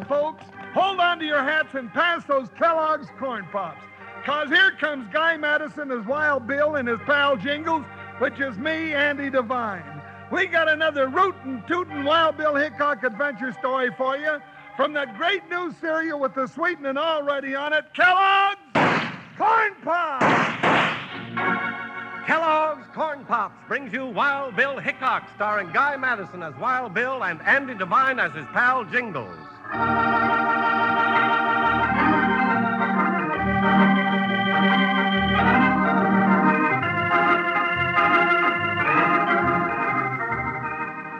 folks, hold on to your hats and pass those Kellogg's Corn Pops. 'Cause here comes Guy Madison as Wild Bill and his pal Jingles, which is me, Andy Devine. We got another rootin' tootin' Wild Bill Hickok adventure story for you from that great new cereal with the sweetening already on it, Kellogg's Corn Pops! Kellogg's Corn Pops brings you Wild Bill Hickok, starring Guy Madison as Wild Bill and Andy Devine as his pal Jingles.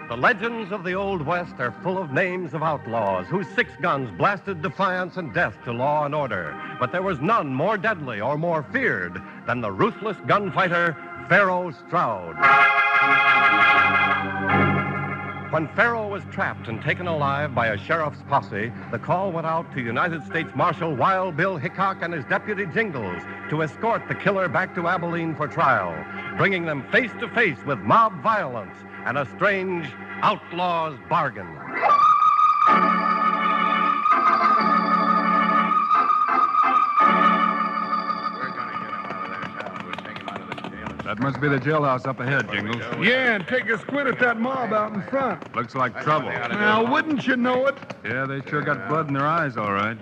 The legends of the Old West are full of names of outlaws whose 6 guns blasted defiance and death to law and order. But there was none more deadly or more feared than the ruthless gunfighter, Pharaoh Stroud. When Pharaoh was trapped and taken alive by a sheriff's posse, the call went out to United States Marshal Wild Bill Hickok and his deputy Jingles to escort the killer back to Abilene for trial, bringing them face to face with mob violence and a strange outlaw's bargain. That must be the jailhouse up ahead, Jingles. Yeah, and take a squint at that mob out in front. Looks like trouble. Now, wouldn't you know it? Yeah, they sure got blood in their eyes, all right.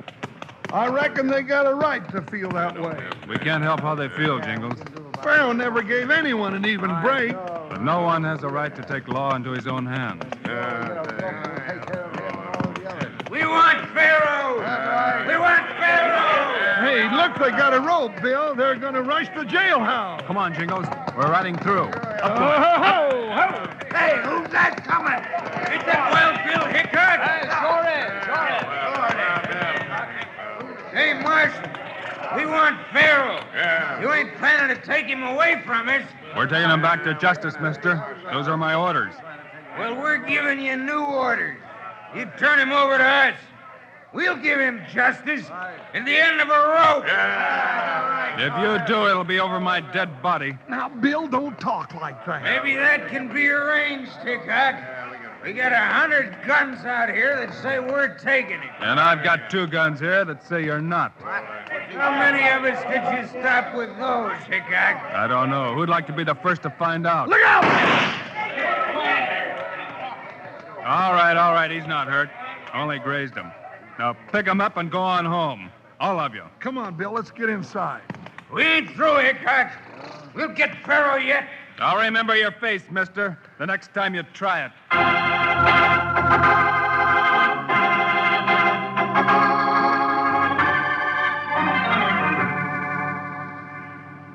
I reckon they got a right to feel that way. We can't help how they feel, Jingles. Pharaoh never gave anyone an even break. But no one has a right to take law into his own hands. We want Pharaoh! We want Pharaoh! Hey, look, they got a rope, Bill. They're going to rush the jailhouse. Come on, Jingles. We're riding through. Hey, who's that coming? Is that Wild Bill Hickok? Hey, Marshal, we want Pharaoh. Yeah. You ain't planning to take him away from us. We're taking him back to justice, mister. Those are my orders. Well, we're giving you new orders. You turn him over to us. We'll give him justice at the end of a rope. If you do, it'll be over my dead body. Now, Bill, don't talk like that. Maybe that can be arranged, Hickok. We got 100 guns out here that say we're taking him. And I've got 2 guns here that say you're not. How many of us could you stop with those, Hickok? I don't know. Who'd like to be the first to find out? Look out! All right. He's not hurt. Only grazed him. Now pick him up and go on home. All of you. Come on, Bill, let's get inside. We ain't through, Hickok. We'll get Pharaoh yet. I'll remember your face, mister, the next time you try it.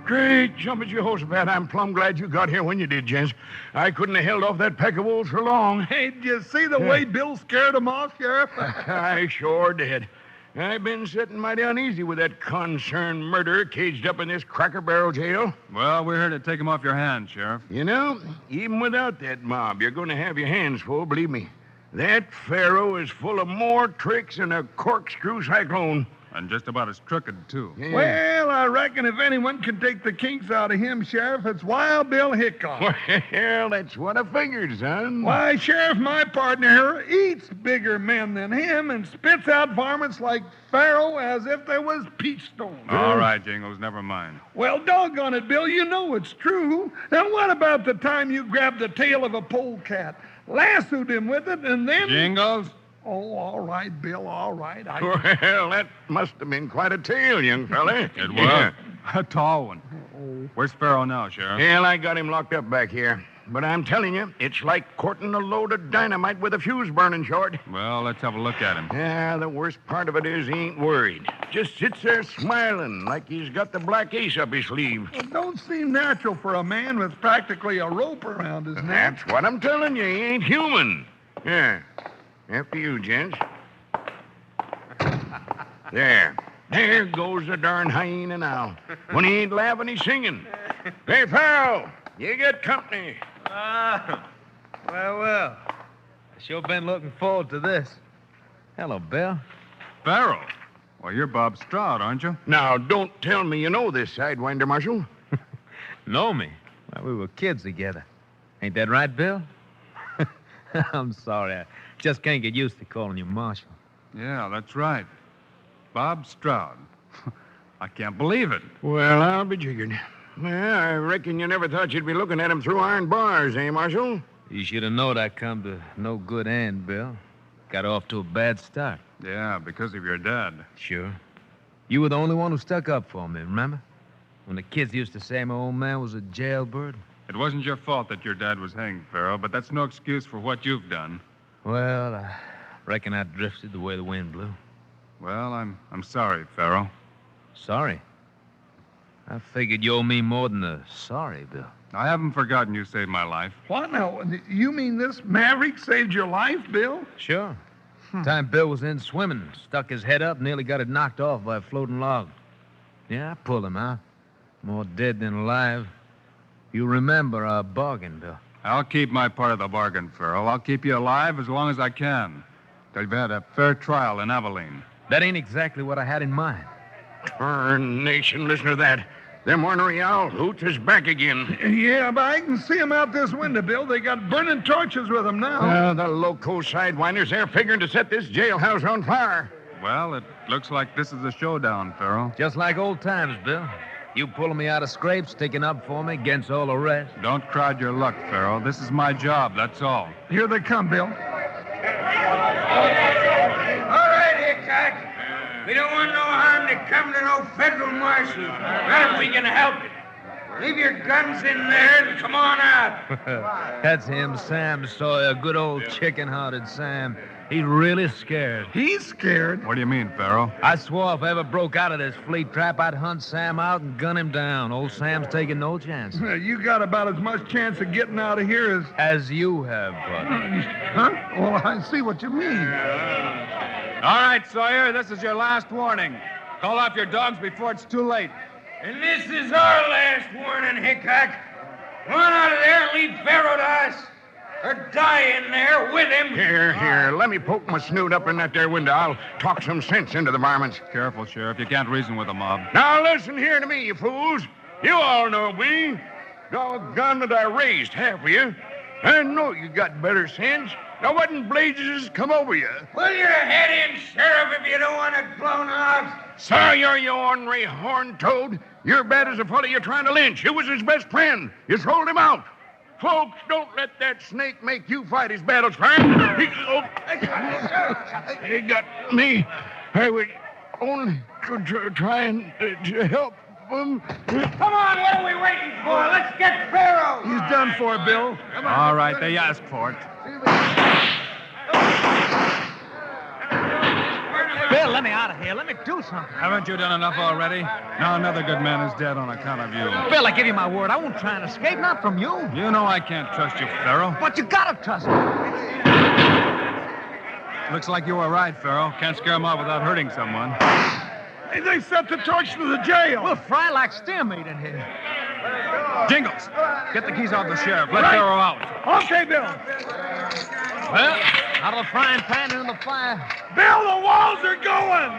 Great jumping Jehoshaphat. I'm plumb glad you got here when you did, gents. I couldn't have held off that pack of wolves for long. Hey, did you see the way Bill scared them off, Sheriff? I sure did. I've been sitting mighty uneasy with that concerned murderer caged up in this Cracker Barrel jail. Well, we're here to take him off your hands, Sheriff. You know, even without that mob, you're going to have your hands full, believe me. That Pharaoh is full of more tricks than a corkscrew cyclone. And just about as crooked, too. Yeah. Well, I reckon if anyone can take the kinks out of him, Sheriff, it's Wild Bill Hickok. Well, that's what I figured, son. Why, Sheriff, my partner here eats bigger men than him and spits out varmints like Pharaoh as if they was peach stones. All right, Jingles, never mind. Well, doggone it, Bill, you know it's true. Now, what about the time you grabbed the tail of a polecat, lassoed him with it, and then... Jingles? Oh, all right, Bill, all right. Well, that must have been quite a tale, young fella. It was. A tall one. Where's Pharaoh now, Sheriff? Well, I got him locked up back here. But I'm telling you, it's like courting a load of dynamite with a fuse burning short. Well, let's have a look at him. Yeah, the worst part of it is he ain't worried. Just sits there smiling like he's got the black ace up his sleeve. It don't seem natural for a man with practically a rope around his neck. That's what I'm telling you. He ain't human. Yeah. After you, gents. There. There goes the darn hyena now. When he ain't laughing, he's singing. Hey, pal, you get company. Well. I sure been looking forward to this. Hello, Bill. Pharaoh? Well, you're Bob Stroud, aren't you? Now, don't tell me you know this Sidewinder, Marshal. Know me? Well, we were kids together. Ain't that right, Bill? I'm sorry. I just can't get used to calling you Marshal. Yeah, that's right. Bob Stroud. I can't believe it. Well, I'll be jiggered. Well, I reckon you never thought you'd be looking at him through iron bars, eh, Marshal? You should have known I'd come to no good end, Bill. Got off to a bad start. Yeah, because of your dad. Sure. You were the only one who stuck up for me, remember? When the kids used to say my old man was a jailbird. It wasn't your fault that your dad was hanged, Farrell, but that's no excuse for what you've done. Well, I reckon I drifted the way the wind blew. Well, I'm sorry, Farrell. Sorry? I figured you owe me more than a sorry, Bill. I haven't forgotten you saved my life. What now? You mean this maverick saved your life, Bill? Sure. Time Bill was in swimming, stuck his head up, nearly got it knocked off by a floating log. Yeah, I pulled him out. More dead than alive. You remember our bargain, Bill. I'll keep my part of the bargain, Farrell. I'll keep you alive as long as I can. Till you've had a fair trial in Abilene. That ain't exactly what I had in mind. Tarnation, listen to that. Them ornery owl hoots is back again. Yeah, but I can see them out this window, Bill. They got burning torches with them now. The loco sidewinders, they're figuring to set this jailhouse on fire. Well, it looks like this is a showdown, Farrell. Just like old times, Bill. You pulling me out of scrapes, sticking up for me against all the rest. Don't crowd your luck, Farrell. This is my job, that's all. Here they come, Bill. All right, Hickok. We don't want no harm to come to no federal marshals. Not if we can help it. Leave your guns in there and come on out. That's him, Sam Sawyer, good old chicken-hearted Sam. He's really scared. He's scared. What do you mean, Farrell? I swore if I ever broke out of this fleet trap, I'd hunt Sam out and gun him down. Old Sam's taking no chance. You got about as much chance of getting out of here As you have, buddy. Huh? Well, I see what you mean. All right, Sawyer, this is your last warning. Call off your dogs before it's too late. And this is our last warning, Hickok. Run out of there and leave Farrow to us. Or die in there with him. Here, let me poke my snoot up in that there window. I'll talk some sense into the varmints. Careful, Sheriff. You can't reason with a mob. Now listen here to me, you fools. You all know me. Doggone that I raised half of you. I know you got better sense. Now what in blazes has come over you? Pull your head in, Sheriff, if you don't want it blown off. Sawyer, you ornery horn-toad. You're bad as a fellow you're trying to lynch. You was his best friend. You sold him out. Folks, don't let that snake make you fight his battles, friend. He got me. I was only trying to help him. Come on, what are we waiting for? Let's get Farrow. He's done for, Bill. Come on. All right, they asked for it. Bill, let me out of here. Let me do something. Haven't you done enough already? Now another good man is dead on account of you. Bill, I give you my word. I won't try and escape, not from you. You know I can't trust you, Farrell. But you gotta trust me. Looks like you were right, Farrell. Can't scare him off without hurting someone. Hey, they set the torch to the jail. We'll fry like steer meat in here. Jingles, get the keys off the sheriff. Let Farrell out. Okay, Bill. Well, out of the frying pan into the fire. Bill, the walls are going.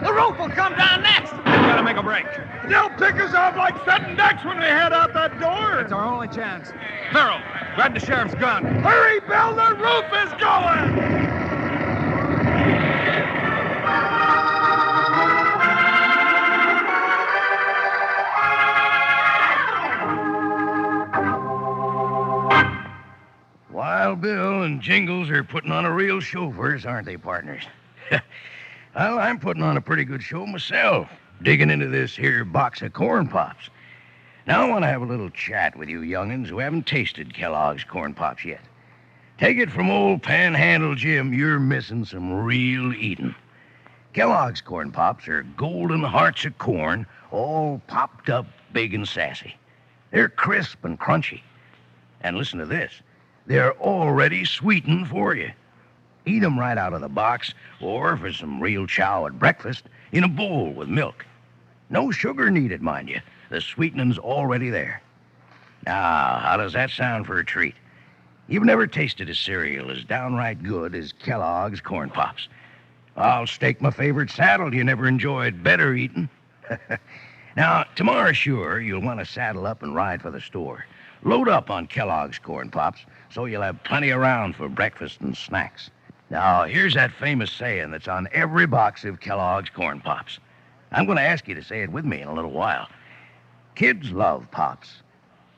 The roof will come down next. We've got to make a break. They'll pick us off like setting ducks when we head out that door. It's our only chance. Farrell, grab the sheriff's gun. Hurry, Bill, the roof is going. Wild Bill and Jingles are putting on a real show for us, aren't they, partners? Well, I'm putting on a pretty good show myself, digging into this here box of corn pops. Now I want to have a little chat with you young'uns who haven't tasted Kellogg's corn pops yet. Take it from old Panhandle Jim, you're missing some real eating. Kellogg's corn pops are golden hearts of corn, all popped up big and sassy. They're crisp and crunchy. And listen to this. They're already sweetened for you. Eat 'em right out of the box, or for some real chow at breakfast, in a bowl with milk. No sugar needed, mind you. The sweetening's already there. Now, how does that sound for a treat? You've never tasted a cereal as downright good as Kellogg's Corn Pops. I'll stake my favorite saddle you never enjoyed better eating. Now, tomorrow, sure, you'll want to saddle up and ride for the store. Load up on Kellogg's Corn Pops so you'll have plenty around for breakfast and snacks. Now, here's that famous saying that's on every box of Kellogg's Corn Pops. I'm going to ask you to say it with me in a little while. Kids love Pops.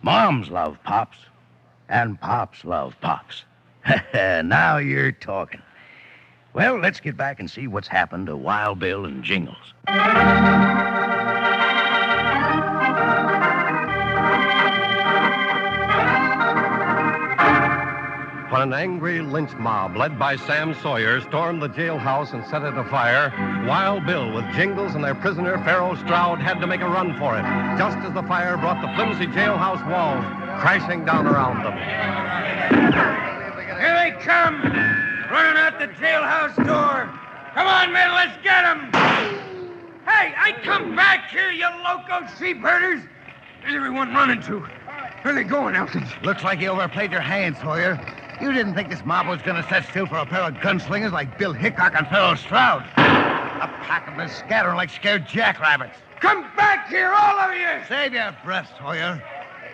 Moms love Pops. And Pops love Pops. Now you're talking. Well, let's get back and see what's happened to Wild Bill and Jingles. When an angry lynch mob led by Sam Sawyer stormed the jailhouse and set it afire, Wild Bill with Jingles and their prisoner Pharaoh Stroud had to make a run for it, just as the fire brought the flimsy jailhouse walls crashing down around them. Here they come, running out the jailhouse door. Come on, men, let's get them. Hey, I come back here, you loco sheep herders. Where's everyone running to? Where are they going, Elkins? Looks like you overplayed your hand, Sawyer. You didn't think this mob was going to set still for a pair of gunslingers like Bill Hickok and Pharaoh Stroud. A pack of them scattering like scared jackrabbits. Come back here, all of you! Save your breath, Sawyer.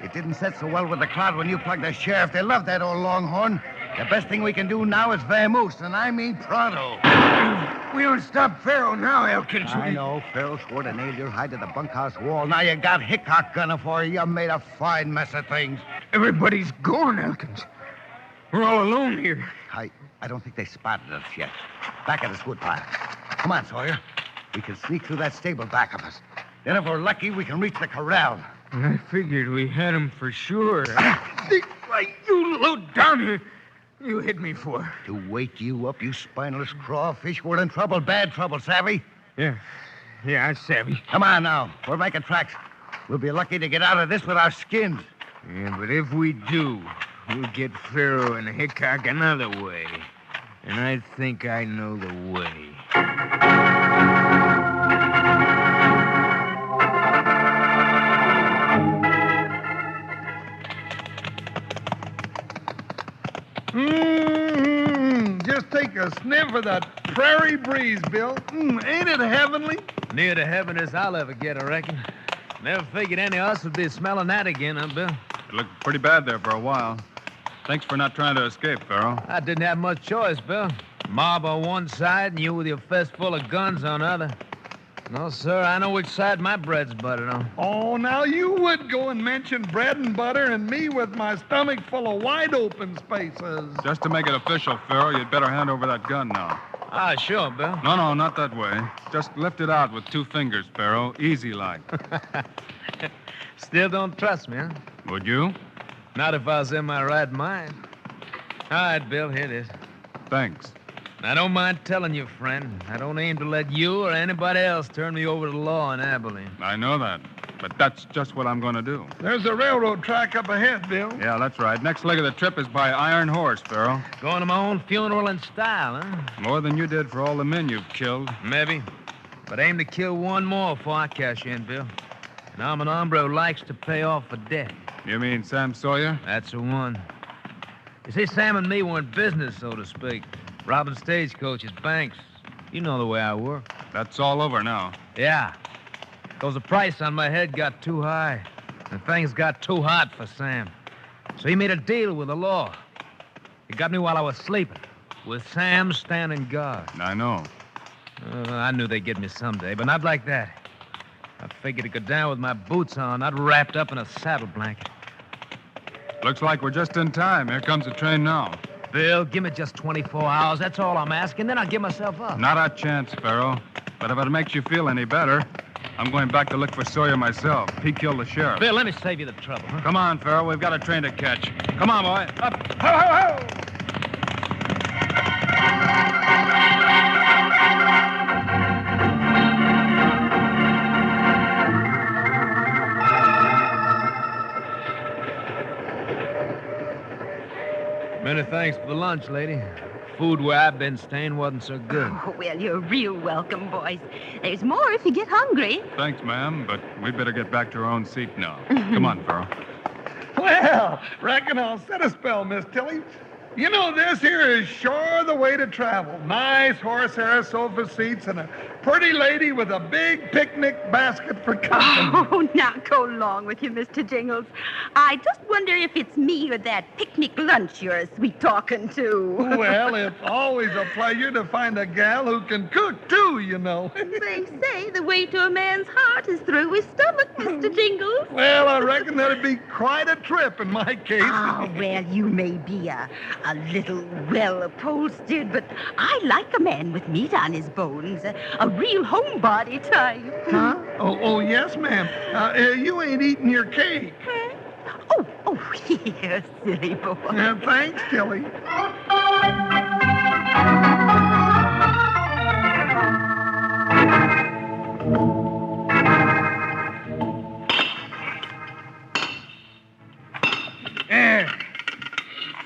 It didn't set so well with the crowd when you plugged the sheriff. They love that old longhorn. The best thing we can do now is vamoose, and I mean pronto. We don't stop Pharaoh now, Elkins. I know. Pharaoh swore to nail your hide to the bunkhouse wall. Now you got Hickok gunning for you. You made a fine mess of things. Everybody's gone, Elkins. We're all alone here. I don't think they spotted us yet. Back at this woodpile. Come on, Sawyer. We can sneak through that stable back of us. Then if we're lucky, we can reach the corral. I figured we had him for sure. You low down here. You hit me for? To wake you up, you spineless crawfish. We're in trouble, bad trouble, savvy? Yeah, I savvy. Come on now. We're making tracks. We'll be lucky to get out of this with our skins. Yeah, but if we do, we'll get Pharaoh and Hickok another way. And I think I know the way. Just take a sniff of that prairie breeze, Bill. Ain't it heavenly? Near to heaven as I'll ever get, I reckon. Never figured any of us would be smelling that again, huh, Bill? It looked pretty bad there for a while. Thanks for not trying to escape, Pharaoh. I didn't have much choice, Bill. Mob on one side and you with your fist full of guns on the other. No, sir, I know which side my bread's buttered on. Oh, now you would go and mention bread and butter and me with my stomach full of wide open spaces. Just to make it official, Pharaoh, you'd better hand over that gun now. Ah, sure, Bill. No, not that way. Just lift it out with 2 fingers, Pharaoh. Easy like. Still don't trust me, huh? Would you? Not if I was in my right mind. All right, Bill, here it is. Thanks. I don't mind telling you, friend. I don't aim to let you or anybody else turn me over to the law in Abilene. I know that. But that's just what I'm going to do. There's a railroad track up ahead, Bill. Yeah, that's right. Next leg of the trip is by Iron Horse, Pharaoh. Going to my own funeral in style, huh? More than you did for all the men you've killed. Maybe. But aim to kill one more before I cash in, Bill. And I'm an hombre who likes to pay off a debt. You mean Sam Sawyer? That's the one. You see, Sam and me were in business, so to speak. Robbing stagecoaches, banks. You know the way I work. That's all over now. Yeah. Because the price on my head got too high. And things got too hot for Sam. So he made a deal with the law. He got me while I was sleeping. With Sam standing guard. I know. I knew they'd get me someday, but not like that. I figured to go down with my boots on, not wrapped up in a saddle blanket. Looks like we're just in time. Here comes the train now. Bill, give me just 24 hours. That's all I'm asking. Then I'll give myself up. Not a chance, Pharaoh. But if it makes you feel any better, I'm going back to look for Sawyer myself. He killed the sheriff. Bill, let me save you the trouble, huh? Come on, Pharaoh. We've got a train to catch. Come on, boy. Up. Ho, ho, ho! Many thanks for the lunch, lady. Food where I've been staying wasn't so good. Oh, well, you're real welcome, boys. There's more if you get hungry. Thanks, ma'am, but we'd better get back to our own seat now. Come on, Pharaoh. Well, reckon I'll set a spell, Miss Tilly. You know, this here is sure the way to travel. Nice horsehair sofa seats and a pretty lady with a big picnic basket for company. Oh, now go along with you, Mr. Jingles. I just wonder if it's me or that picnic lunch you're sweet talking to. Well, it's always a pleasure to find a gal who can cook, too, you know. They say the way to a man's heart is through his stomach, Mr. Jingles. Well, I reckon that'd be quite a trip in my case. Oh, well, you may be a little well-upholstered, but I like a man with meat on his bones, a real homebody type. Huh? Oh, yes, ma'am. You ain't eating your cake. Oh, yeah, silly boy. Thanks, Tilly.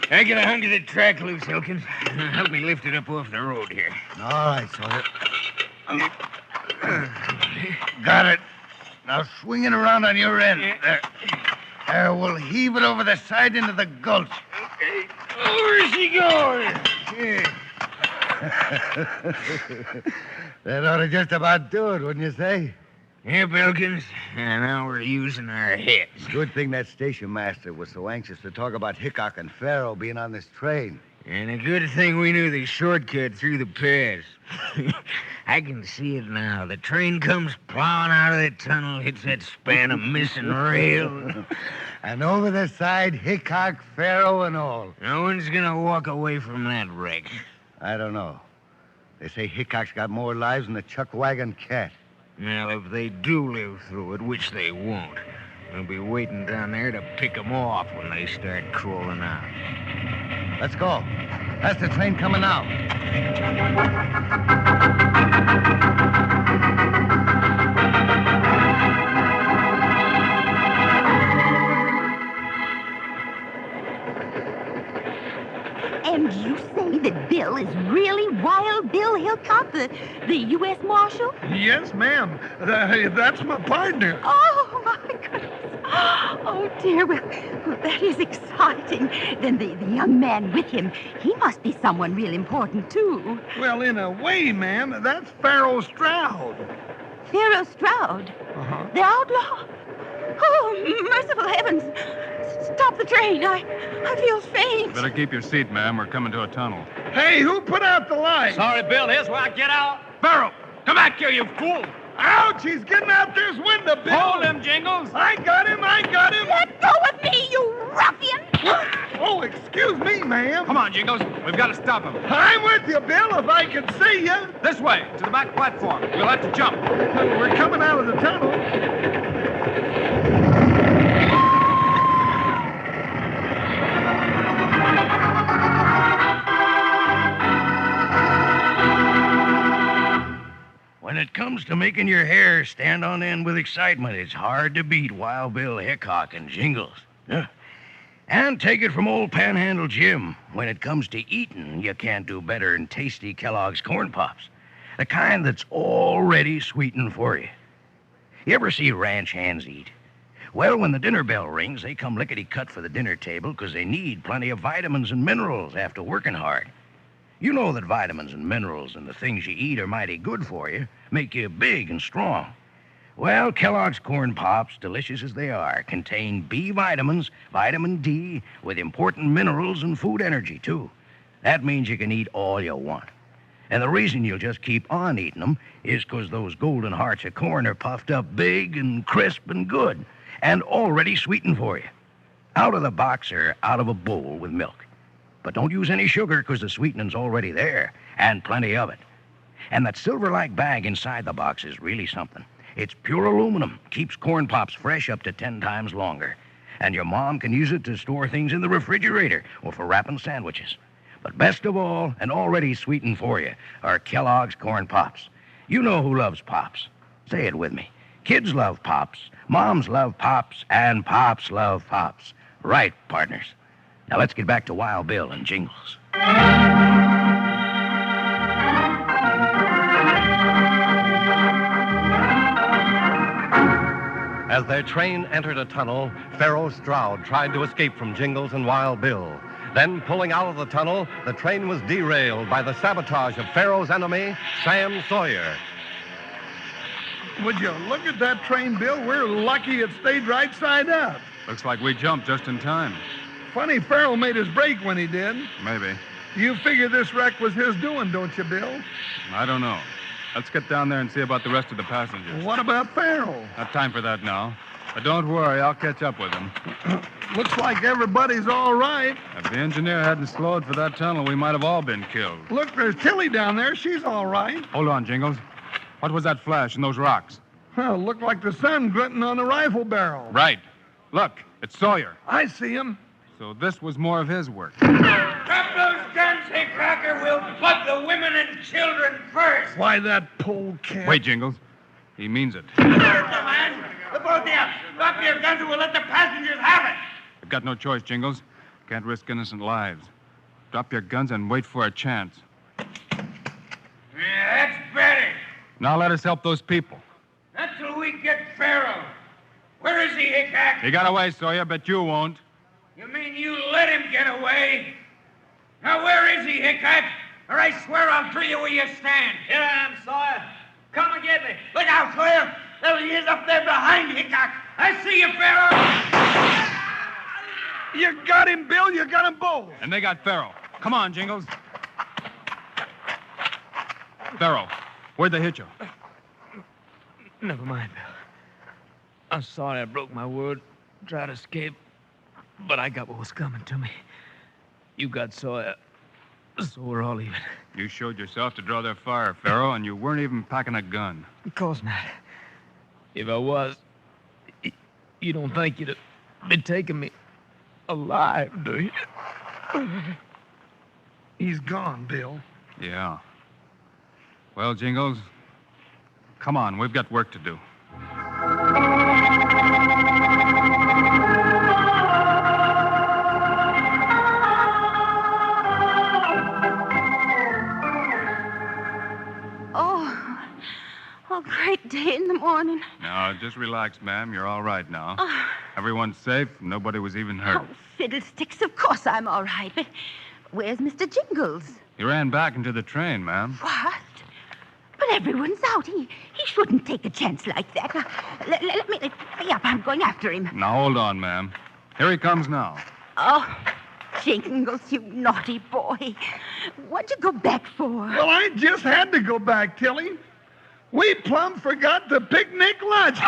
I get a hunk of the track loose, Elkins. Help me lift it up off the road here. All right, Sawyer. Got it. Now swing it around on your end. There. We'll heave it over the side into the gulch. Okay. Where's he going? That ought to just about do it, wouldn't you say? Yep, Elkins. And now we're using our heads. Good thing that station master was so anxious to talk about Hickok and Farrell being on this train. And a good thing we knew the shortcut through the pass. I can see it now. The train comes plowing out of the tunnel, hits that span of missing rail. And over the side, Hickok, Farrell, and all. No one's gonna walk away from that wreck. I don't know. They say Hickok's got more lives than a chuck wagon cat. Well, if they do live through it, which they won't, we'll be waiting down there to pick 'em off when they start crawling out. Let's go. That's the train coming now. And you say that Bill is really Wild Bill Hickok, the U.S. Marshal? Yes, ma'am. That's my partner. Oh, my goodness. Oh, dear. Well, that is exciting. Then the young man with him, he must be someone real important, too. Well, in a way, ma'am, that's Pharaoh Stroud. Pharaoh Stroud? Uh-huh. The outlaw? Oh, merciful heavens. Stop the train. I feel faint. Better keep your seat, ma'am. We're coming to a tunnel. Hey, who put out the light? Sorry, Bill. Here's where I get out. Pharaoh, come back here, you fool. Ouch, he's getting out this window, Bill. Hold him, Jingles. I got him. Let go of me, you ruffian. What? Oh, excuse me, ma'am. Come on, Jingles. We've got to stop him. I'm with you, Bill, if I could see you. This way, to the back platform. We'll have to jump. We're coming out of the tunnel. When it comes to making your hair stand on end with excitement, it's hard to beat Wild Bill Hickok and Jingles. And take it from old Panhandle Jim. When it comes to eating, you can't do better than tasty Kellogg's Corn Pops. The kind that's already sweetened for you. You ever see ranch hands eat? Well, when the dinner bell rings, they come lickety-cut for the dinner table because they need plenty of vitamins and minerals after working hard. You know that vitamins and minerals and the things you eat are mighty good for you, make you big and strong. Well, Kellogg's Corn Pops, delicious as they are, contain B vitamins, vitamin D, with important minerals and food energy, too. That means you can eat all you want. And the reason you'll just keep on eating them is because those golden hearts of corn are puffed up big and crisp and good, and already sweetened for you. Out of the box or out of a bowl with milk. But don't use any sugar because the sweetening's already there, and plenty of it. And that silver-like bag inside the box is really something. It's pure aluminum, keeps Corn Pops fresh up to 10 times longer. And your mom can use it to store things in the refrigerator or for wrapping sandwiches. But best of all, and already sweetened for you, are Kellogg's Corn Pops. You know who loves Pops. Say it with me. Kids love Pops, moms love Pops, and Pops love Pops. Right, partners. Now let's get back to Wild Bill and Jingles. As their train entered a tunnel, Pharaoh Stroud tried to escape from Jingles and Wild Bill. Then, pulling out of the tunnel, the train was derailed by the sabotage of Pharaoh's enemy, Sam Sawyer. Would you look at that train, Bill? We're lucky it stayed right side up. Looks like we jumped just in time. Funny Pharaoh made his break when he did. Maybe. You figure this wreck was his doing, don't you, Bill? I don't know. Let's get down there and see about the rest of the passengers. What about Pharaoh? Not time for that now. But don't worry, I'll catch up with him. Looks like everybody's all right. If the engineer hadn't slowed for that tunnel, we might have all been killed. Look, there's Tilly down there. She's all right. Hold on, Jingles. What was that flash in those rocks? Well, looked like the sun glinting on the rifle barrel. Right. Look, it's Sawyer. I see him. So this was more of his work. Drop those guns, hey, Cracker. We'll plug the women and children first. Why, that polecat. Wait, Jingles. He means it. Man, the both of you. Drop your guns and we'll let the passengers have it. I've got no choice, Jingles. Can't risk innocent lives. Drop your guns and wait for a chance. Yeah, that's better. Now let us help those people. Not till we get Pharaoh. Where is he, Hickok? He got away, Sawyer, but you won't. You mean you let him get away? Now, where is he, Hickok? Or I swear I'll drill you where you stand. Here I am, Sawyer. Come and get me. Look out, Sawyer. There he is up there behind Hickok. I see you, Pharaoh. You got him, Bill. You got them both. And they got Pharaoh. Come on, Jingles. Pharaoh, where'd they hit you? Never mind, Bill. I'm sorry I broke my word. Tried to escape. But I got what was coming to me. You got Sawyer. So we're all even. You showed yourself to draw their fire, Pharaoh, and you weren't even packing a gun. Of course not. If I was, you don't think you'd have been taking me alive, do you? He's gone, Bill. Yeah. Well, Jingles, come on. We've got work to do. Oh, great day in the morning. Now, just relax, ma'am. You're all right now. Everyone's safe. Nobody was even hurt. Oh, fiddlesticks, of course I'm all right. But where's Mr. Jingles? He ran back into the train, ma'am. What? But everyone's out. He shouldn't take a chance like that. Let me... Yep, I'm going after him. Now, hold on, ma'am. Here he comes now. Oh, Jingles, you naughty boy. What'd you go back for? Well, I just had to go back, Tilly. We plumb forgot the picnic lunch.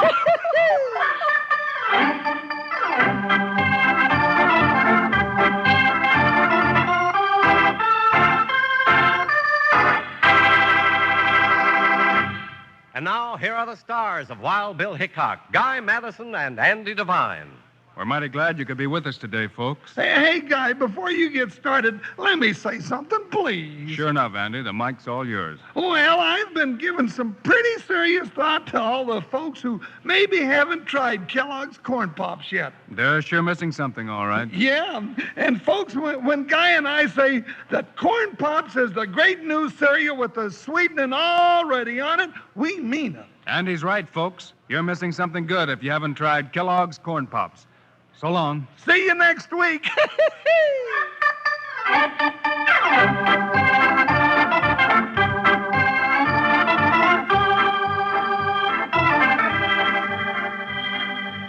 And now, here are the stars of Wild Bill Hickok, Guy Madison, and Andy Devine. We're mighty glad you could be with us today, folks. Hey, Guy, before you get started, let me say something, please. Sure enough, Andy. The mic's all yours. Well, I've been giving some pretty serious thought to all the folks who maybe haven't tried Kellogg's Corn Pops yet. They're sure missing something, all right. Yeah, and folks, when Guy and I say that Corn Pops is the great new cereal with the sweetening already on it, we mean it. Andy's right, folks. You're missing something good if you haven't tried Kellogg's Corn Pops. So long. See you next week.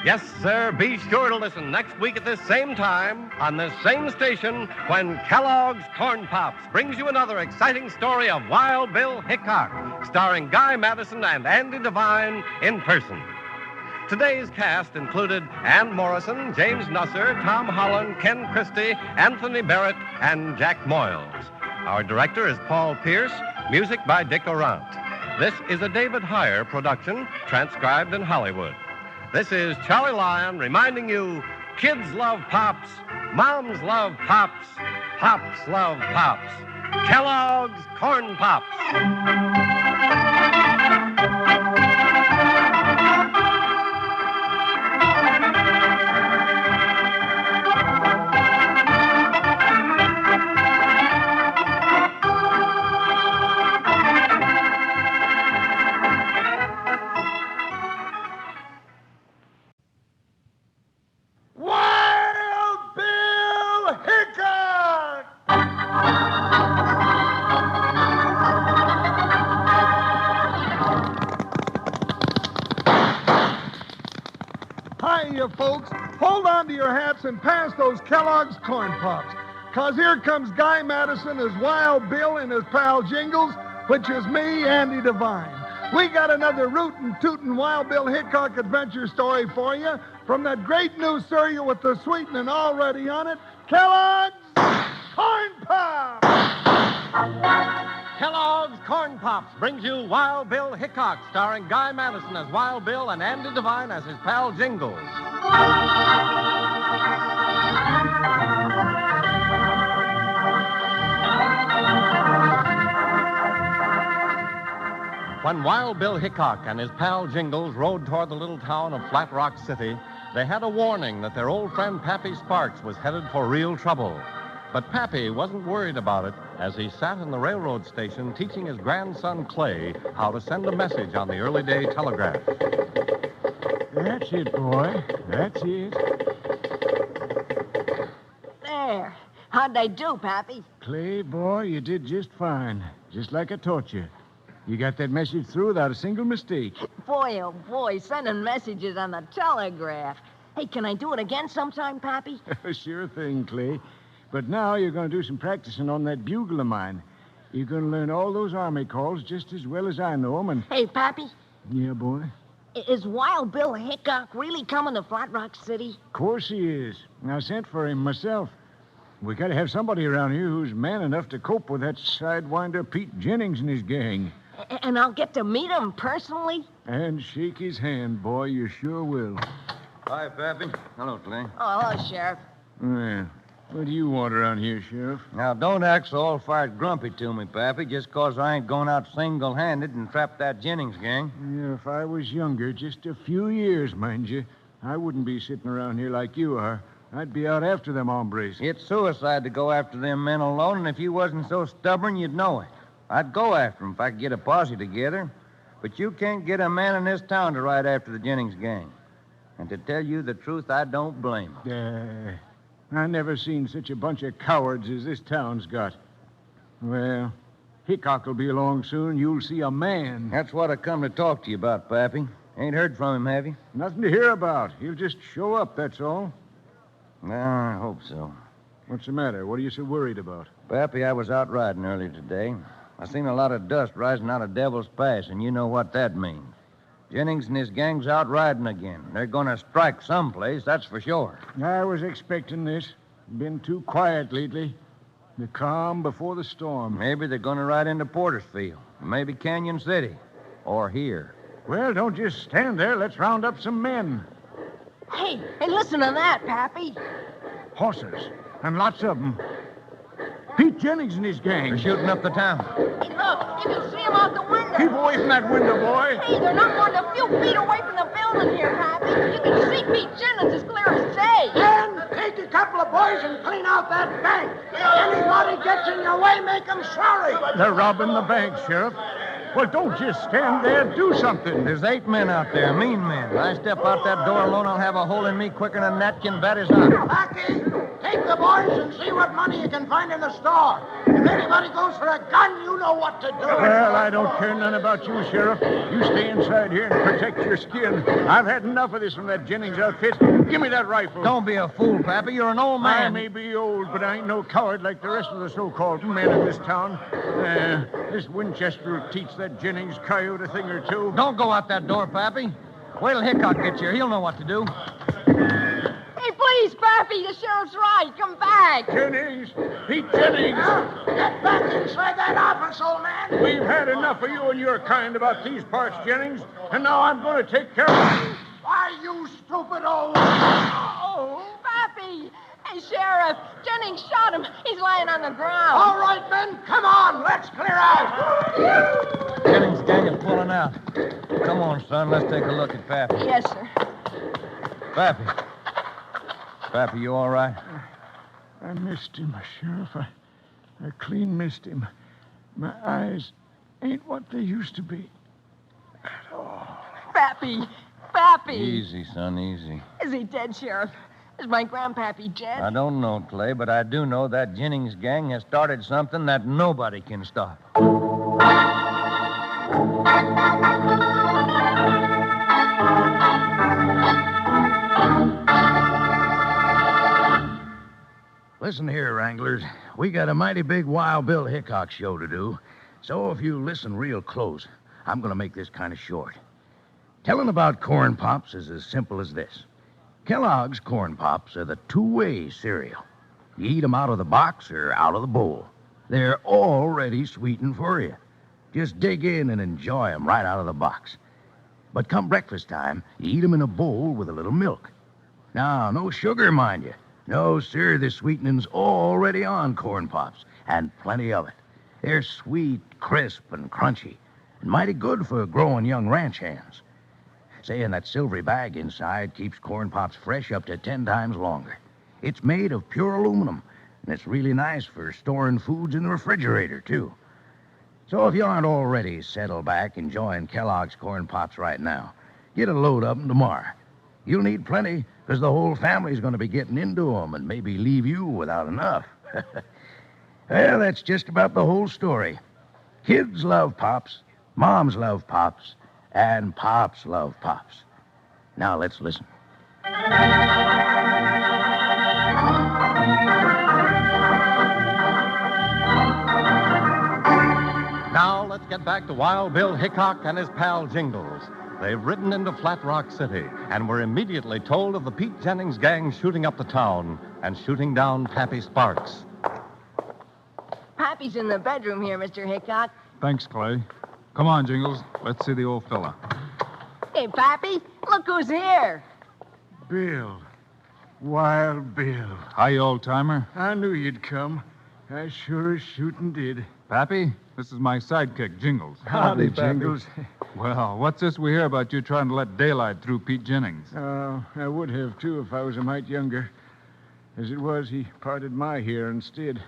Yes, sir, be sure to listen next week at this same time on this same station when Kellogg's Corn Pops brings you another exciting story of Wild Bill Hickok, starring Guy Madison and Andy Devine in person. Today's cast included Ann Morrison, James Nusser, Tom Holland, Ken Christie, Anthony Barrett, and Jack Moyles. Our director is Paul Pierce, music by Dick Orant. This is a David Heyer production, transcribed in Hollywood. This is Charlie Lyon reminding you, kids love Pops, moms love Pops, Pops love Pops. Kellogg's Corn Pops. Wild Bill Hickok! you folks, hold on to your hats and pass those Kellogg's Corn Pops. 'Cause here comes Guy Madison as Wild Bill and his pal Jingles, which is me, Andy Devine. We got another rootin' tootin' Wild Bill Hickok adventure story for you from that great new cereal with the sweetening already on it, Kellogg's Corn Pops! Kellogg's Corn Pops brings you Wild Bill Hickok, starring Guy Madison as Wild Bill and Andy Devine as his pal Jingles. When Wild Bill Hickok and his pal Jingles rode toward the little town of Flat Rock City, they had a warning that their old friend Pappy Sparks was headed for real trouble. But Pappy wasn't worried about it as he sat in the railroad station teaching his grandson Clay how to send a message on the early day telegraph. That's it, boy. That's it. There. How'd they do, Pappy? Clay, boy, you did just fine. Just like I taught you. You got that message through without a single mistake. Boy, oh boy, sending messages on the telegraph. Hey, can I do it again sometime, Pappy? Sure thing, Clay. But now you're going to do some practicing on that bugle of mine. You're going to learn all those Army calls just as well as I know them, and... Hey, Pappy, Yeah, boy? is Wild Bill Hickok really coming to Flat Rock City? Of course he is. And I sent for him myself. We got to have somebody around here who's man enough to cope with that sidewinder Pete Jennings and his gang. And I'll get to meet him personally? And shake his hand, boy, you sure will. Hi, Pappy. Hello, Clay. Oh, hello, Sheriff. Well, what do you want around here, Sheriff? Now, don't act so all-fired grumpy to me, Pappy, just 'cause I ain't going out single-handed and trap that Jennings gang. Yeah, if I was younger, just a few years, mind you, I wouldn't be sitting around here like you are. I'd be out after them hombres. It's suicide to go after them men alone, and if you wasn't so stubborn, you'd know it. I'd go after them if I could get a posse together. But you can't get a man in this town to ride after the Jennings gang. And to tell you the truth, I don't blame 'em. I never seen such a bunch of cowards as this town's got. Well, Hickok will be along soon. You'll see a man. That's what I come to talk to you about, Pappy. Ain't heard from him, have you? Nothing to hear about. He'll just show up, that's all. Well, I hope so. What's the matter? What are you so worried about? Pappy, I was out riding earlier today. I seen a lot of dust rising out of Devil's Pass, and you know what that means. Jennings and his gang's out riding again. They're going to strike someplace, that's for sure. I was expecting this. Been too quiet lately. The calm before the storm. Maybe they're going to ride into Portersfield, maybe Canyon City, or here. Well, don't just stand there. Let's round up some men. Hey, listen to that, Pappy. Horses, and lots of them. Pete Jennings and his gang. They're shooting up the town. Hey, look, you can see him out the window. Keep away from that window, boy. Hey, they're not more than a few feet away from the building here, Pappy. You can see Pete Jennings as clear as day. And take a couple of boys and clean out that bank. Anybody gets in your way, make them sorry. They're robbing the bank, Sheriff. Well, don't just stand there. Do something. There's 8 men out there, mean men. I step out that door alone, I'll have a hole in me quicker than a gnatkin bat is on. Packy, take the boys and see what money you can find in the store. If anybody goes for a gun, you know what to do. Well, I don't care none about you, Sheriff. You stay inside here and protect your skin. I've had enough of this from that Jennings outfit. Give me that rifle. Don't be a fool, Pappy. You're an old man. I may be old, but I ain't no coward like the rest of the so-called men in this town. This Winchester will teach that Jennings coyote a thing or two. Don't go out that door, Pappy. Wait till Hickok gets here. He'll know what to do. Hey, please, Pappy, the sheriff's right. Come back. Jennings! Pete Jennings! Get back inside that office, old man. We've had enough of you and your kind about these parts, Jennings, and now I'm going to take care of you. Why, you stupid old... Oh, Pappy. Hey, Sheriff, Jennings shot him. He's lying on the ground. All right, men, come on. Let's clear out. Jennings' gang is pulling out. Come on, son. Let's take a look at Pappy. Yes, sir. Pappy. Pappy, you all right? I missed him, Sheriff. I clean missed him. My eyes ain't what they used to be at all. Pappy. Pappy. Easy, son, easy. Is he dead, Sheriff? Is my grandpappy dead? I don't know, Clay, but I do know that Jennings gang has started something that nobody can stop. Listen here, Wranglers. We got a mighty big Wild Bill Hickok show to do. So if you listen real close, I'm going to make this kind of short. Telling about corn pops is as simple as this. Kellogg's corn pops are the two-way cereal. You eat them out of the box or out of the bowl. They're already sweetened for you. Just dig in and enjoy them right out of the box. But come breakfast time, you eat them in a bowl with a little milk. Now, no sugar, mind you. No, sir, the sweetening's already on corn pops, and plenty of it. They're sweet, crisp, and crunchy, and mighty good for growing young ranch hands. Saying that silvery bag inside keeps corn pops fresh up to 10 times longer. It's made of pure aluminum, and it's really nice for storing foods in the refrigerator, too. So if you aren't already settled back enjoying Kellogg's corn pops right now, get a load of them tomorrow. You'll need plenty, because the whole family's going to be getting into them and maybe leave you without enough. Well, that's just about the whole story. Kids love pops, moms love pops, and pops love pops. Now let's listen. Now let's get back to Wild Bill Hickok and his pal Jingles. They've ridden into Flat Rock City and were immediately told of the Pete Jennings gang shooting up the town and shooting down Pappy Sparks. Pappy's in the bedroom here, Mr. Hickok. Thanks, Clay. Come on, Jingles. Let's see the old fella. Hey, Pappy, look who's here. Bill. Wild Bill. Hi, old-timer. I knew you'd come. I sure as shooting did. Pappy, this is my sidekick, Jingles. Howdy, Jingles. Well, what's this we hear about you trying to let daylight through Pete Jennings? I would have, too, if I was a mite younger. As it was, he parted my hair instead.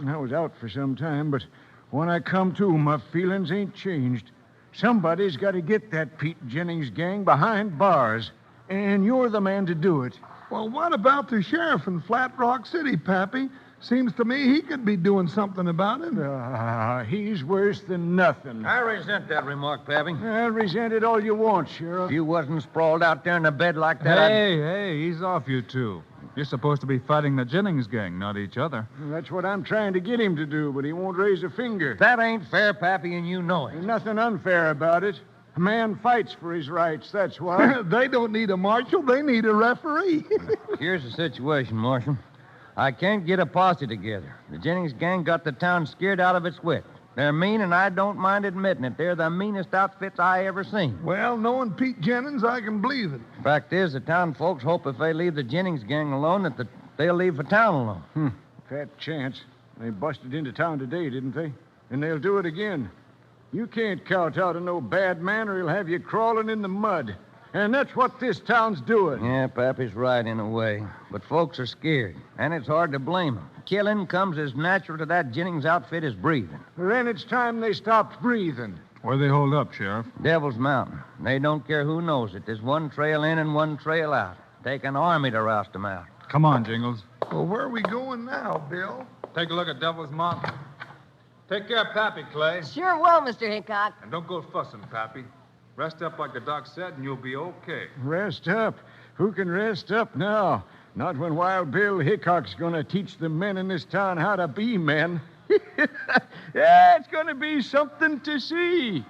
I was out for some time, but when I come to, my feelings ain't changed. Somebody's got to get that Pete Jennings gang behind bars, and you're the man to do it. Well, what about the sheriff in Flat Rock City, Pappy? Seems to me he could be doing something about it. He's worse than nothing. I resent that remark, Pappy. Resent it all you want, Sheriff. If you wasn't sprawled out there in a bed like that, Hey, ease off, you two. You're supposed to be fighting the Jennings gang, not each other. That's what I'm trying to get him to do, but he won't raise a finger. That ain't fair, Pappy, and you know it. There's nothing unfair about it. A man fights for his rights, that's why. They don't need a marshal, they need a referee. Here's the situation, Marshal. I can't get a posse together. The Jennings gang got the town scared out of its wits. They're mean, and I don't mind admitting it. They're the meanest outfits I ever seen. Well, knowing Pete Jennings, I can believe it. Fact is, the town folks hope if they leave the Jennings gang alone, they'll leave the town alone. Fat chance. They busted into town today, didn't they? And they'll do it again. You can't kowtow to no bad man, or he'll have you crawling in the mud. And that's what this town's doing. Yeah, Pappy's right in a way. But folks are scared, and it's hard to blame them. Killing comes as natural to that Jennings outfit as breathing. Then it's time they stopped breathing. Where they hold up, Sheriff? Devil's Mountain. They don't care who knows it. There's one trail in and one trail out. Take an army to roust them out. Come on, Jingles. Well, where are we going now, Bill? Take a look at Devil's Mountain. Take care of Pappy, Clay. Sure will, Mr. Hickok. And don't go fussing, Pappy. Rest up like the doc said, and you'll be okay. Rest up? Who can rest up now? Not when Wild Bill Hickok's going to teach the men in this town how to be men. Yeah, it's going to be something to see.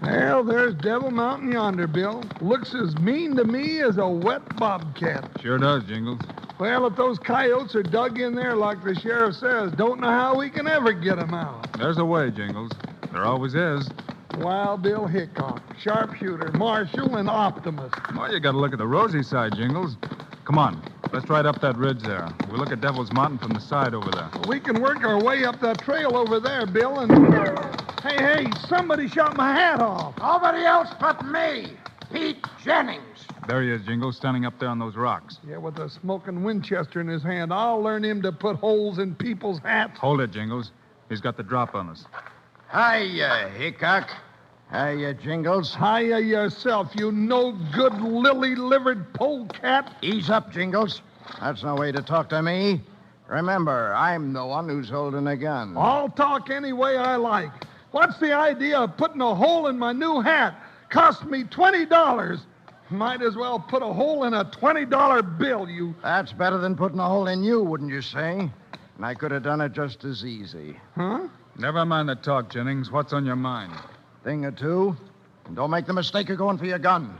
Well, there's Devil Mountain yonder, Bill. Looks as mean to me as a wet bobcat. Sure does, Jingles. Well, if those coyotes are dug in there like the sheriff says, don't know how we can ever get them out. There's a way, Jingles. There always is. Wild Bill Hickok, sharpshooter, marshal, and optimist. Well, you got to look at the rosy side, Jingles. Come on. Let's ride up that ridge there. We'll look at Devil's Mountain from the side over there. We can work our way up that trail over there, Bill, and... Hey, somebody shot my hat off. Nobody else but me, Pete Jennings. There he is, Jingles, standing up there on those rocks. Yeah, with a smoking Winchester in his hand. I'll learn him to put holes in people's hats. Hold it, Jingles. He's got the drop on us. Hiya, Hickok. Hiya, Jingles. Hiya yourself, you no-good, lily-livered polecat. Ease up, Jingles. That's no way to talk to me. Remember, I'm the one who's holding a gun. I'll talk any way I like. What's the idea of putting a hole in my new hat? Cost me $20. Might as well put a hole in a $20 bill, you... That's better than putting a hole in you, wouldn't you say? And I could have done it just as easy. Huh? Never mind the talk, Jennings. What's on your mind? Thing or two. And don't make the mistake of going for your gun.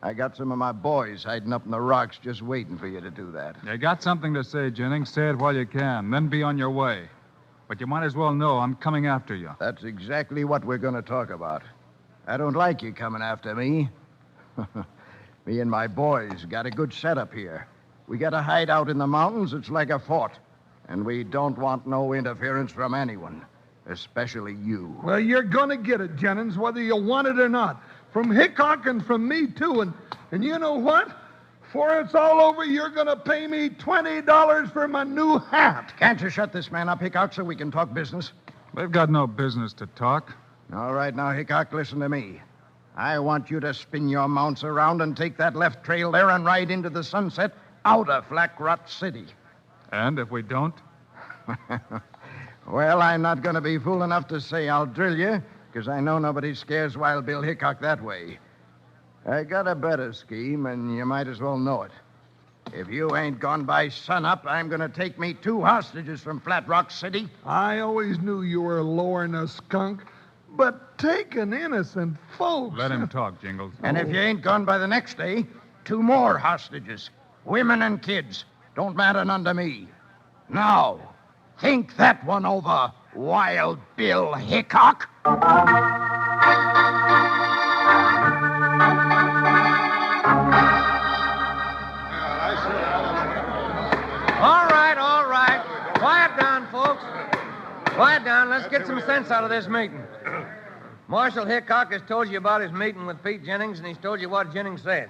I got some of my boys hiding up in the rocks just waiting for you to do that. You got something to say, Jennings. Say it while you can. Then be on your way. But you might as well know I'm coming after you. That's exactly what we're going to talk about. I don't like you coming after me. Me and my boys got a good setup here. We got a hideout in the mountains. It's like a fort. And we don't want no interference from anyone, especially you. Well, you're going to get it, Jennings, whether you want it or not. From Hickok and from me, too. And you know what? Before it's all over, you're going to pay me $20 for my new hat. Can't you shut this man up, Hickok, so we can talk business? We've got no business to talk. All right, now, Hickok, listen to me. I want you to spin your mounts around and take that left trail there and ride into the sunset out of Flat Rock City. And if we don't? Well, I'm not going to be fool enough to say I'll drill you, because I know nobody scares Wild Bill Hickok that way. I got a better scheme, and you might as well know it. If you ain't gone by sunup, I'm going to take me 2 hostages from Flat Rock City. I always knew you were lowering a skunk, but taking innocent folks... Let him talk, Jingles. And if you ain't gone by the next day, 2 more hostages. Women and kids. Don't matter none to me. Now, think that one over, Wild Bill Hickok. All right. Quiet down, folks. Quiet down. Let's get some sense out of this meeting. Marshal Hickok has told you about his meeting with Pete Jennings, and he's told you what Jennings said.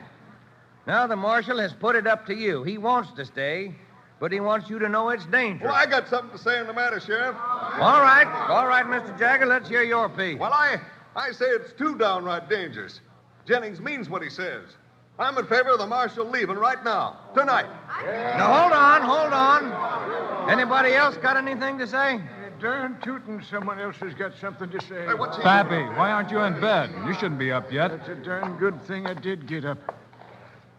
Now the marshal has put it up to you. He wants to stay, but he wants you to know it's dangerous. Well, I got something to say on the matter, Sheriff. All right, Mr. Jagger, let's hear your piece. Well, I say it's too downright dangerous. Jennings means what he says. I'm in favor of the marshal leaving right now, tonight. Now, hold on. Anybody else got anything to say? Darn tootin', someone else has got something to say. Hey, what's he... Pappy, why aren't you in bed? You shouldn't be up yet. That's a darn good thing I did get up.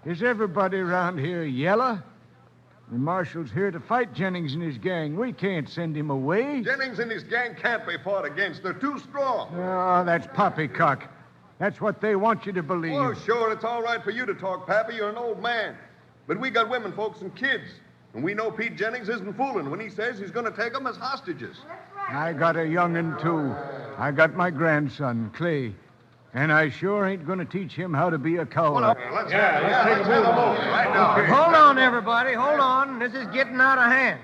Is everybody around here yellow? The marshal's here to fight Jennings and his gang. We can't send him away. Jennings and his gang can't be fought against. They're too strong. Oh, that's poppycock. That's what they want you to believe. Oh, sure, it's all right for you to talk, Pappy. You're an old man. But we got women folks and kids. And we know Pete Jennings isn't fooling when he says he's going to take them as hostages. I got a young'un, too. I got my grandson, Clay. And I sure ain't going to teach him how to be a coward. Well, let's have a vote right now. Okay. Hold on, everybody. Hold on. This is getting out of hand.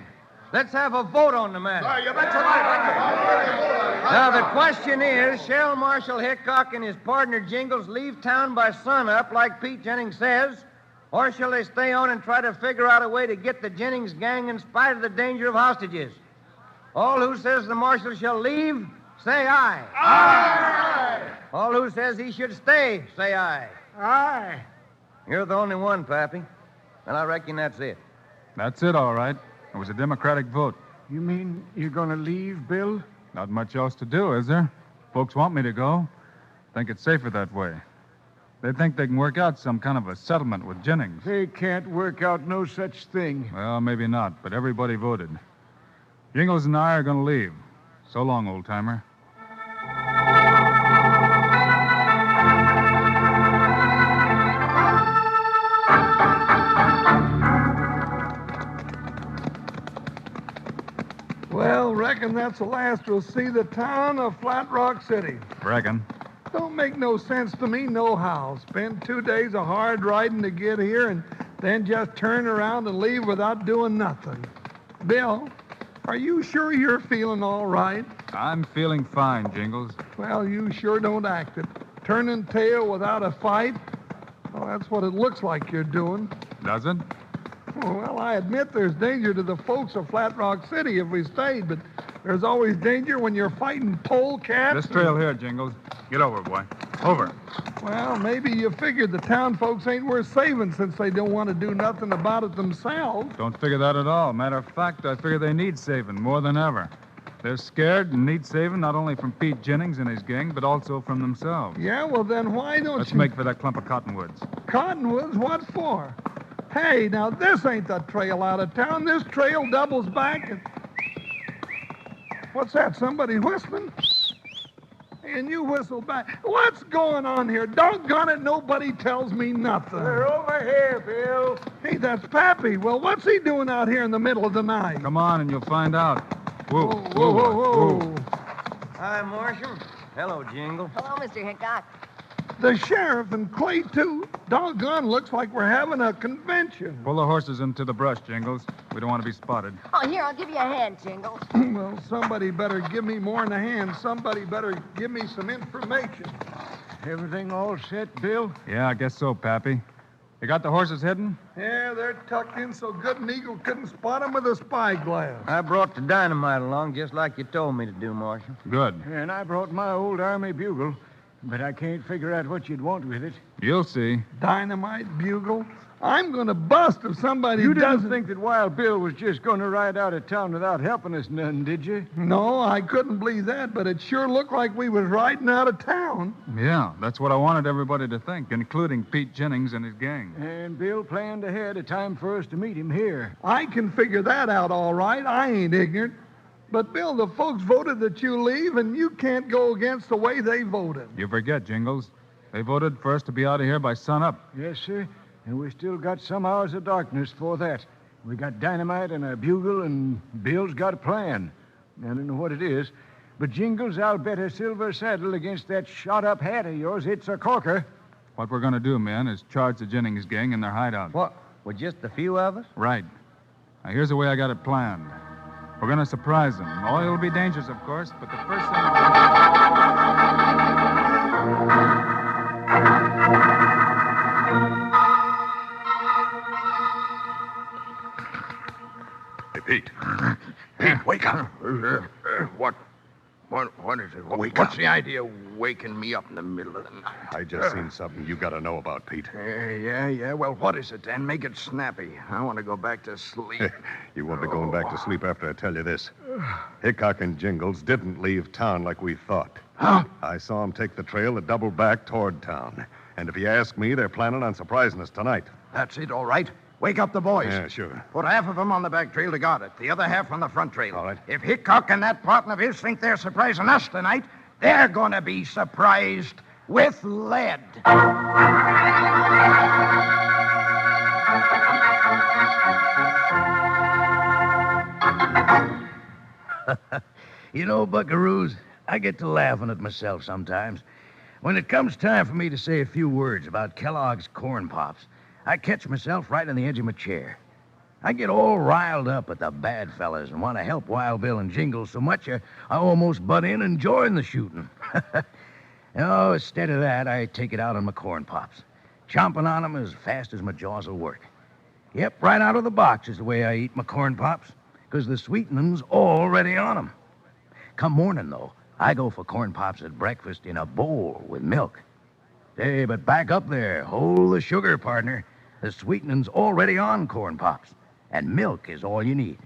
Let's have a vote on the matter. You betcha right. Now, the question is, shall Marshal Hickok and his partner Jingles leave town by sunup like Pete Jennings says, or shall they stay on and try to figure out a way to get the Jennings gang in spite of the danger of hostages? All who says the marshal shall leave, say aye. Aye! All who says he should stay, say aye. Aye. You're the only one, Pappy. And I reckon that's it. That's it, all right. It was a Democratic vote. You mean you're going to leave, Bill? Not much else to do, is there? Folks want me to go. Think it's safer that way. They think they can work out some kind of a settlement with Jennings. They can't work out no such thing. Well, maybe not, but everybody voted. Jingles and I are going to leave. So long, old-timer. Well, reckon that's the last we'll see the town of Flat Rock City. Reckon. Don't make no sense to me nohow. Spend 2 days of hard riding to get here and then just turn around and leave without doing nothing. Bill, are you sure you're feeling all right? I'm feeling fine, Jingles. Well, you sure don't act it. Turning tail without a fight? Well, that's what it looks like you're doing. Does it? Well, I admit there's danger to the folks of Flat Rock City if we stayed, but there's always danger when you're fighting polecats. This trail here, Jingles. Get over, boy. Over. Well, maybe you figured the town folks ain't worth saving since they don't want to do nothing about it themselves. Don't figure that at all. Matter of fact, I figure they need saving more than ever. They're scared and need saving not only from Pete Jennings and his gang, but also from themselves. Yeah, well, then why don't Let's you... make for that clump of cottonwoods. Cottonwoods? What for? Hey, now, this ain't the trail out of town. This trail doubles back and... What's that? Somebody whistling? And you whistle back. What's going on here? Doggone it, nobody tells me nothing. They're over here, Bill. Hey, that's Pappy. Well, what's he doing out here in the middle of the night? Come on, and you'll find out. Whoa, Whoa, whoa, whoa. Hi, Marshal. Hello, Jingle. Hello, Mr. Hickok. The sheriff and Clay, too. Doggone, looks like we're having a convention. Pull the horses into the brush, Jingles. We don't want to be spotted. Oh, here, I'll give you a hand, Jingles. Well, somebody better give me more than a hand. Somebody better give me some information. Everything all set, Bill? Yeah, I guess so, Pappy. You got the horses hidden? Yeah, they're tucked in so good an eagle couldn't spot them with a spyglass. I brought the dynamite along just like you told me to do, Marshal. Good. And I brought my old army bugle, but I can't figure out what you'd want with it. You'll see. Dynamite, bugle. I'm going to bust if somebody You doesn't... didn't think that Wild Bill was just going to ride out of town without helping us none, did you? No, I couldn't believe that, but it sure looked like we was riding out of town. Yeah, that's what I wanted everybody to think, including Pete Jennings and his gang. And Bill planned ahead a time for us to meet him here. I can figure that out all right. I ain't ignorant. But, Bill, the folks voted that you leave, and you can't go against the way they voted. You forget, Jingles. They voted for us to be out of here by sunup. Yes, sir. And we still got some hours of darkness for that. We got dynamite and a bugle, and Bill's got a plan. I don't know what it is, but Jingles, I'll bet a silver saddle against that shot-up hat of yours. It's a corker. What we're going to do, man, is charge the Jennings gang in their hideout. What? With just a few of us? Right. Now, here's the way I got it planned. We're going to surprise them. Oh, it'll be dangerous, of course, but the first Hey, Pete. Pete, wake up. What is it? What's the idea of waking me up in the middle of the night? I just seen something you got to know about, Pete. Yeah. Well, what is it, then? Make it snappy. I want to go back to sleep. You won't be going back to sleep after I tell you this. Hickok and Jingles didn't leave town like we thought. Huh? I saw them take the trail that doubled back toward town. And if you ask me, they're planning on surprising us tonight. That's it, all right. Wake up the boys. Yeah, sure. Put half of them on the back trail to guard it, the other half on the front trail. All right. If Hickok and that partner of his think they're surprising us tonight, they're going to be surprised with lead. You know, buckaroos, I get to laughing at myself sometimes. When it comes time for me to say a few words about Kellogg's Corn Pops, I catch myself right on the edge of my chair. I get all riled up at the bad fellas and want to help Wild Bill and Jingles so much I almost butt in and join the shooting. No, instead of that, I take it out on my Corn Pops, chomping on them as fast as my jaws will work. Yep, right out of the box is the way I eat my Corn Pops, because the sweetening's already on them. Come morning, though, I go for Corn Pops at breakfast in a bowl with milk. Hey, but back up there. Hold the sugar, partner. The sweetening's already on Corn Pops, and milk is all you need.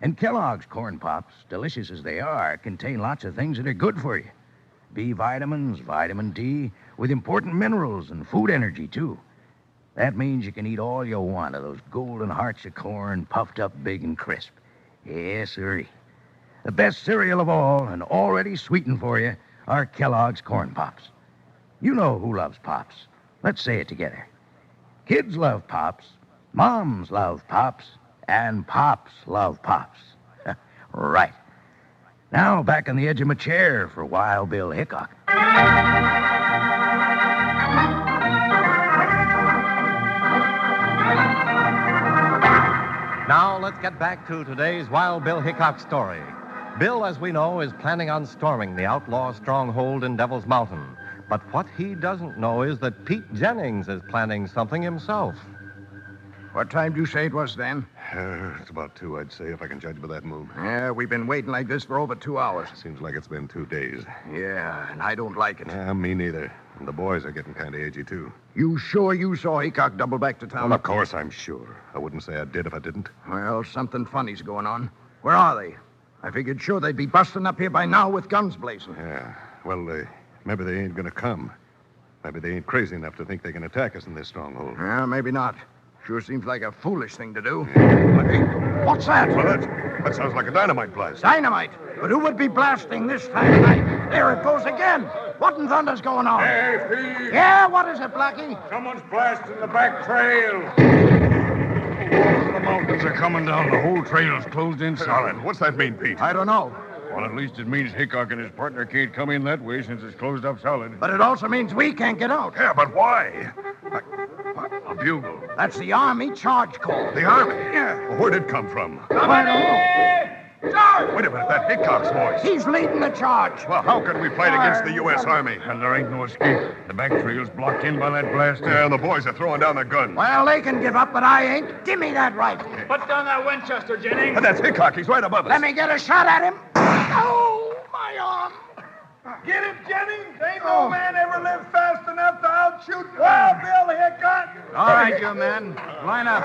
And Kellogg's Corn Pops, delicious as they are, contain lots of things that are good for you. B vitamins, vitamin D, with important minerals and food energy, too. That means you can eat all you want of those golden hearts of corn puffed up big and crisp. Yes, sirree. The best cereal of all, and already sweetened for you, are Kellogg's Corn Pops. You know who loves Pops. Let's say it together. Kids love Pops, moms love Pops, and Pops love Pops. Right. Now, back on the edge of my chair for Wild Bill Hickok. Now, let's get back to today's Wild Bill Hickok story. Bill, as we know, is planning on storming the outlaw stronghold in Devil's Mountain. But what he doesn't know is that Pete Jennings is planning something himself. What time do you say it was, then? It's about 2, I'd say, if I can judge by that move. Yeah, we've been waiting like this for over 2 hours. Seems like it's been 2 days. Yeah, and I don't like it. Yeah, me neither. And the boys are getting kind of edgy, too. You sure you saw Hickok double back to town? Well, of course I'm sure. I wouldn't say I did if I didn't. Well, something funny's going on. Where are they? I figured sure they'd be busting up here by now with guns blazing. Yeah. Well, maybe they ain't going to come. Maybe they ain't crazy enough to think they can attack us in this stronghold. Yeah, maybe not. Sure seems like a foolish thing to do. Yeah. What's that? Well, that sounds like a dynamite blast. Dynamite? But who would be blasting this time of night? There it goes again. What in thunder's going on? Hey, Pete. Yeah, what is it, Blackie? Someone's blasting the back trail. The mountains are coming down. The whole trail's closed in solid. What's that mean, Pete? I don't know. Well, at least it means Hickok and his partner can't come in that way since it's closed up solid. But it also means we can't get out. Yeah, but why? A bugle. That's the Army charge call. The Army? Yeah. Well, where'd it come from? I don't know. Charge! Wait a minute, that Hickok's voice. He's leading the charge. Well, how can we fight against the U.S. Army? And there ain't no escape. The back trail's blocked in by that blast. Yeah, and the boys are throwing down their guns. Well, they can give up, but I ain't. Give me that rifle. Put down that Winchester, Jennings. And that's Hickok. He's right above us. Let me get a shot at him. Oh, my arm. Get it, Jennings? Ain't no man ever lived fast enough to outshoot Wild Bill Hickok. All right, you men. Line up.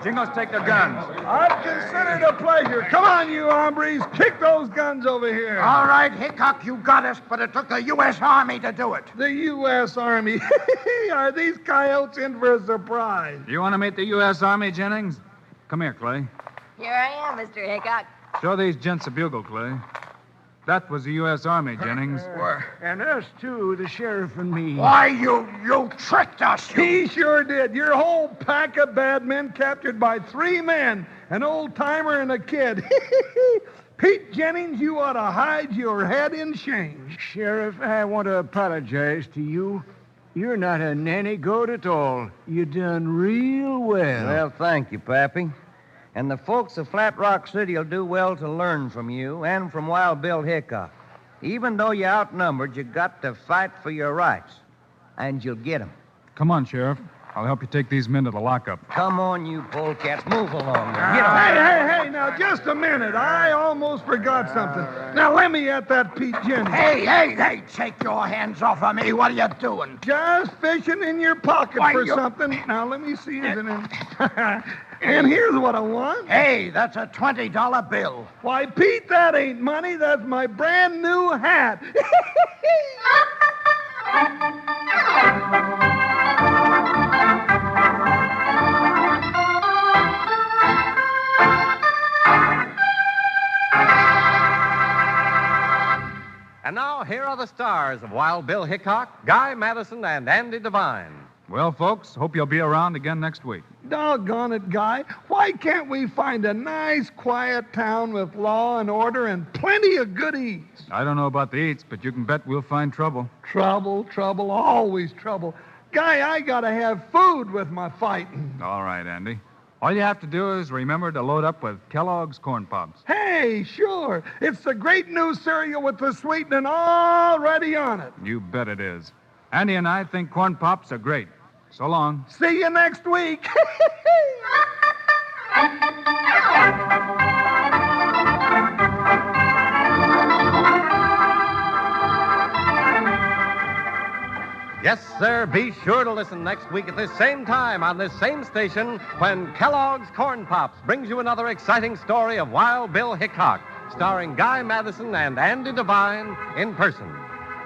Jingles, take their guns. I'd consider it a pleasure. Come on, you hombres. Kick those guns over here. All right, Hickok, you got us, but it took the U.S. Army to do it. The U.S. Army. Are these coyotes in for a surprise? You want to meet the U.S. Army, Jennings? Come here, Clay. Here I am, Mr. Hickok. Show these gents a bugle, Clay. That was the U.S. Army, Jennings. And us, too, the sheriff and me. Why, you tricked us. He sure did. Your whole pack of bad men captured by 3 men, an old-timer and a kid. Pete Jennings, you ought to hide your head in shame. Sheriff, I want to apologize to you. You're not a nanny goat at all. You done real well. Well, thank you, Pappy. And the folks of Flat Rock City will do well to learn from you and from Wild Bill Hickok. Even though you're outnumbered, you got to fight for your rights. And you'll get 'em. Come on, Sheriff. I'll help you take these men to the lockup. Come on, you polecats. Move along. Hey, now, just a minute. I almost forgot something. Now, let me at that Pete Jennings. Hey, take your hands off of me. What are you doing? Just fishing in your pocket Why, for you- something. Now, let me see. Is it in? And here's what I want. Hey, that's a $20 bill. Why, Pete, that ain't money. That's my brand new hat. And now, here are the stars of Wild Bill Hickok, Guy Madison, and Andy Devine. Well, folks, hope you'll be around again next week. Doggone it, Guy. Why can't we find a nice, quiet town with law and order and plenty of good eats? I don't know about the eats, but you can bet we'll find trouble. Trouble, always trouble. Guy, I gotta have food with my fighting. All right, Andy. All you have to do is remember to load up with Kellogg's Corn Pops. Hey, sure. It's the great new cereal with the sweetening already on it. You bet it is. Andy and I think Corn Pops are great. So long. See you next week. Yes, sir. Be sure to listen next week at this same time on this same station when Kellogg's Corn Pops brings you another exciting story of Wild Bill Hickok, starring Guy Madison and Andy Devine in person.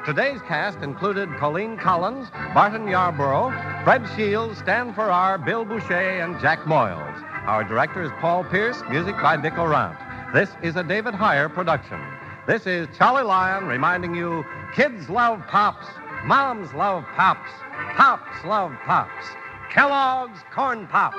Today's cast included Colleen Collins, Barton Yarborough, Fred Shields, Stan Farrar, Bill Boucher, and Jack Moyles. Our director is Paul Pierce, music by Dick Orant. This is a David Heyer production. This is Charlie Lyon reminding you, kids love Pops, moms love Pops, Pops love Pops. Kellogg's Corn Pops.